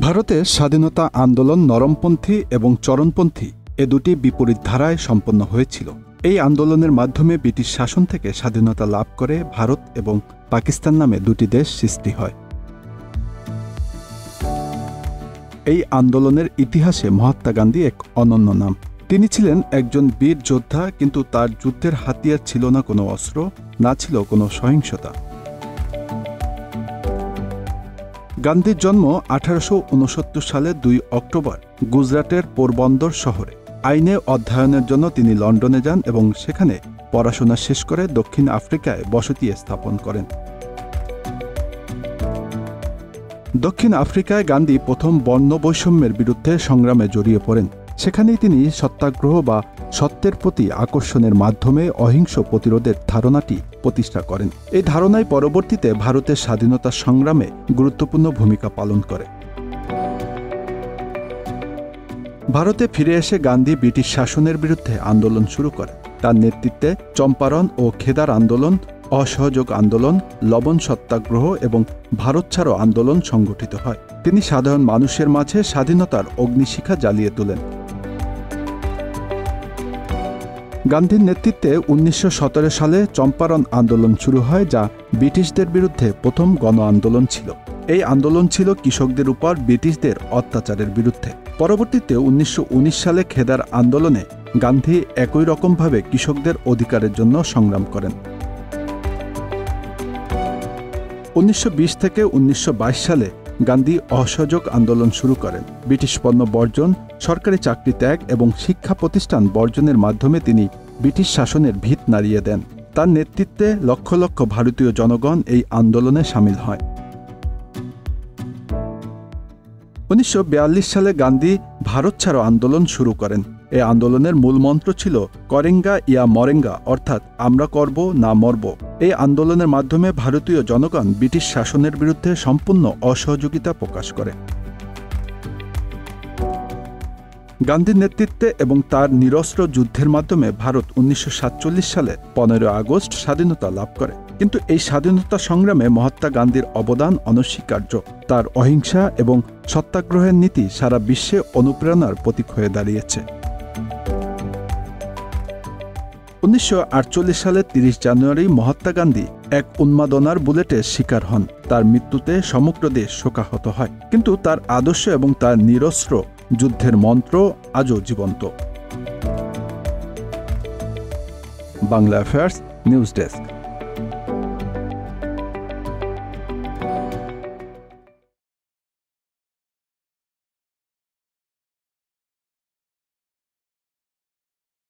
ভারতে স্বাধীনতা আন্দোলন নরমপন্থী এবং চরমপন্থী এ দুটি বিপরীত ধারায় সম্পন্ন হয়েছিল। এই আন্দোলনের মাধ্যমে ব্রিটিশ শাসন থেকে স্বাধীনতা লাভ করে ভারত এবং পাকিস্তান নামে দুটি দেশ সৃষ্টি হয়। এই আন্দোলনের ইতিহাসে মহাত্মা গান্ধী এক অনন্য নাম। তিনি ছিলেন একজন বীর যোদ্ধা, কিন্তু তার যুদ্ধের হাতিয়ার ছিল না কোনো অস্ত্র, না ছিল কোনো সহিংসতা। গান্ধীর জন্ম 1869 সালের 2 অক্টোবর গুজরাটের পোরবন্দর শহরে। আইনে অধ্যয়নের জন্য তিনি লন্ডনে যান এবং সেখানে পড়াশোনা শেষ করে দক্ষিণ আফ্রিকায় বসতি স্থাপন করেন। দক্ষিণ আফ্রিকায় গান্ধী প্রথম বর্ণ বৈষম্যের বিরুদ্ধে সংগ্রামে জড়িয়ে পড়েন। সেখানেই তিনি সত্যাগ্রহ বা সত্যের প্রতি আকর্ষণের মাধ্যমে অহিংস প্রতিরোধের ধারণাটি প্রতিষ্ঠা করেন। এই ধারণাই পরবর্তীতে ভারতের স্বাধীনতা সংগ্রামে গুরুত্বপূর্ণ ভূমিকা পালন করে। ভারতে ফিরে এসে গান্ধী ব্রিটিশ শাসনের বিরুদ্ধে আন্দোলন শুরু করেন। তার নেতৃত্বে চম্পারণ ও খেদার আন্দোলন, অসহযোগ আন্দোলন, লবণ সত্যাগ্রহ এবং ভারত ছাড়ো আন্দোলন সংগঠিত হয়। তিনি সাধারণ মানুষের মাঝে স্বাধীনতার অগ্নিশিখা জ্বালিয়ে তোলেন। গান্ধীর নেতৃত্বে 1917 সালে চম্পারণ আন্দোলন শুরু হয়, যা ব্রিটিশদের বিরুদ্ধে প্রথম গণ আন্দোলন ছিল। এই আন্দোলন ছিল কৃষকদের উপর ব্রিটিশদের অত্যাচারের বিরুদ্ধে। পরবর্তীতে 1919 সালে খেদার আন্দোলনে গান্ধী একই রকমভাবে কৃষকদের অধিকারের জন্য সংগ্রাম করেন। 1920 থেকে 1922 সালে গান্ধী অসহযোগ আন্দোলন শুরু করেন। ব্রিটিশ পণ্য বর্জন, সরকারি চাকরি ত্যাগ এবং শিক্ষা প্রতিষ্ঠান বর্জনের মাধ্যমে তিনি ব্রিটিশ শাসনের ভিত নাড়িয়ে দেন। তার নেতৃত্বে লক্ষ লক্ষ ভারতীয় জনগণ এই আন্দোলনে সামিল হয়। 1942 সালে গান্ধী ভারত ছাড়ো আন্দোলন শুরু করেন। এই আন্দোলনের মূল মন্ত্র ছিল করেঙ্গা ইয়া মরেঙ্গা, অর্থাৎ আমরা করব না মরব। এই আন্দোলনের মাধ্যমে ভারতীয় জনগণ ব্রিটিশ শাসনের বিরুদ্ধে সম্পূর্ণ অসহযোগিতা প্রকাশ করে। গান্ধীর নেতৃত্বে এবং তার নিরস্ত্র যুদ্ধের মাধ্যমে ভারত 1947 সালে 15 আগস্ট স্বাধীনতা লাভ করে। কিন্তু এই স্বাধীনতা সংগ্রামে মহাত্মা গান্ধীর অবদান অনস্বীকার্য। তার অহিংসা এবং সত্যাগ্রহের নীতি সারা বিশ্বে অনুপ্রেরণার প্রতীক হয়ে দাঁড়িয়েছে। 1948 সালের 30 জানুয়ারি মহাত্মা গান্ধী এক উন্মাদনার বুলেটের শিকার হন। তার মৃত্যুতে সমগ্র দেশ শোকাহত হয়, কিন্তু তার আদর্শ এবং তার নিরস্ত্র যুদ্ধের মন্ত্র আজও জীবন্ত। Bangla affairs news desk.